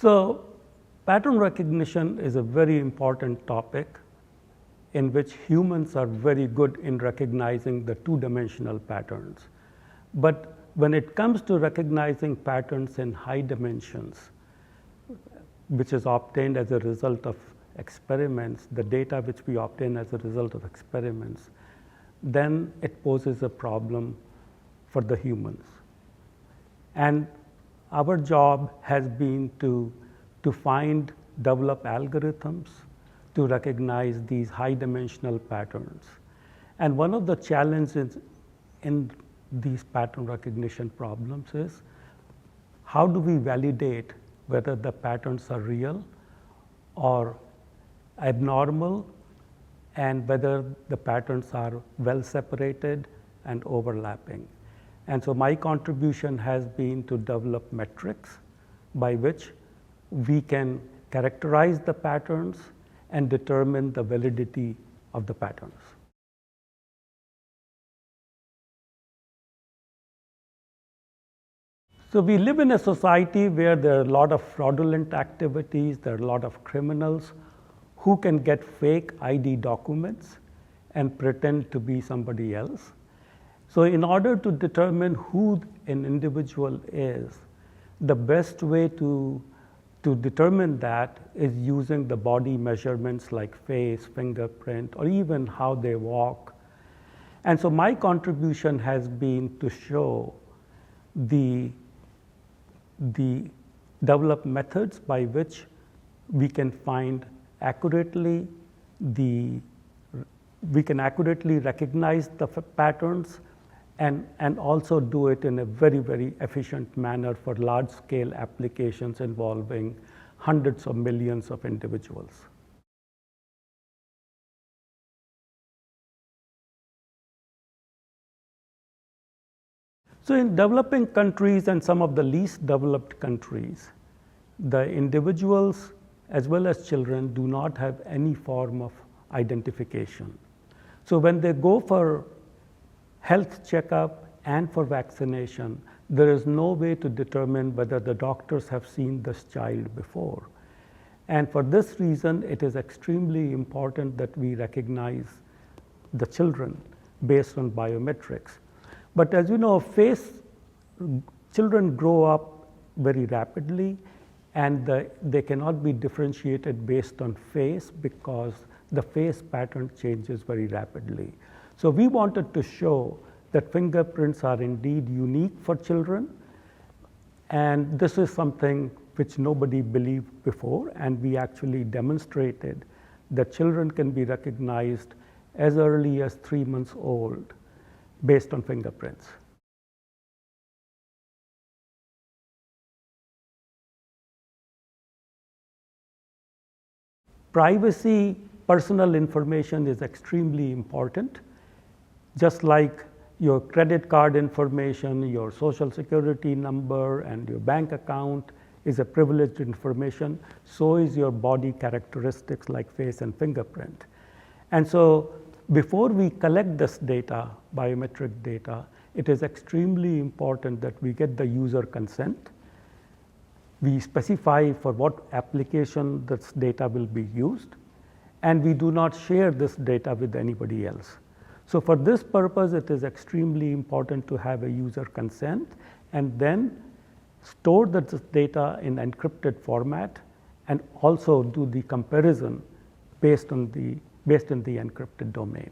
So pattern recognition is a very important topic in which humans are very good in recognizing the two-dimensional patterns. But when it comes to recognizing patterns in high dimensions, which is obtained as a result of experiments, the data which we obtain as a result of experiments, then it poses a problem for the humans. And our job has been to develop algorithms to recognize these high-dimensional patterns. And one of the challenges in these pattern recognition problems is how do we validate whether the patterns are real or abnormal, and whether the patterns are well separated and overlapping. And so my contribution has been to develop metrics by which we can characterize the patterns and determine the validity of the patterns. So we live in a society where there are a lot of fraudulent activities, there are a lot of criminals who can get fake ID documents and pretend to be somebody else. So in order to determine who an individual is, the best way to determine that is using the body measurements like face, fingerprint, or even how they walk. And so my contribution has been to show the develop methods by which we can find accurately we can accurately recognize the patterns and also do it in a very, very efficient manner for large-scale applications involving hundreds of millions of individuals. So in developing countries and some of the least developed countries, the individuals as well as children do not have any form of identification. So when they go for health checkup and for vaccination, there is no way to determine whether the doctors have seen this child before. And for this reason, it is extremely important that we recognize the children based on biometrics. But as you know, children grow up very rapidly, and they cannot be differentiated based on face because the face pattern changes very rapidly. So we wanted to show that fingerprints are indeed unique for children, and this is something which nobody believed before, and we actually demonstrated that children can be recognized as early as 3 months old based on fingerprints. Privacy, personal information is extremely important. Just like your credit card information, your social security number, and your bank account is a privileged information, so is your body characteristics like face and fingerprint. And so before we collect this data, biometric data, it is extremely important that we get the user consent. We specify for what application this data will be used, and we do not share this data with anybody else. So for this purpose, it is extremely important to have a user consent and then store this data in encrypted format and also do the comparison based in the encrypted domain.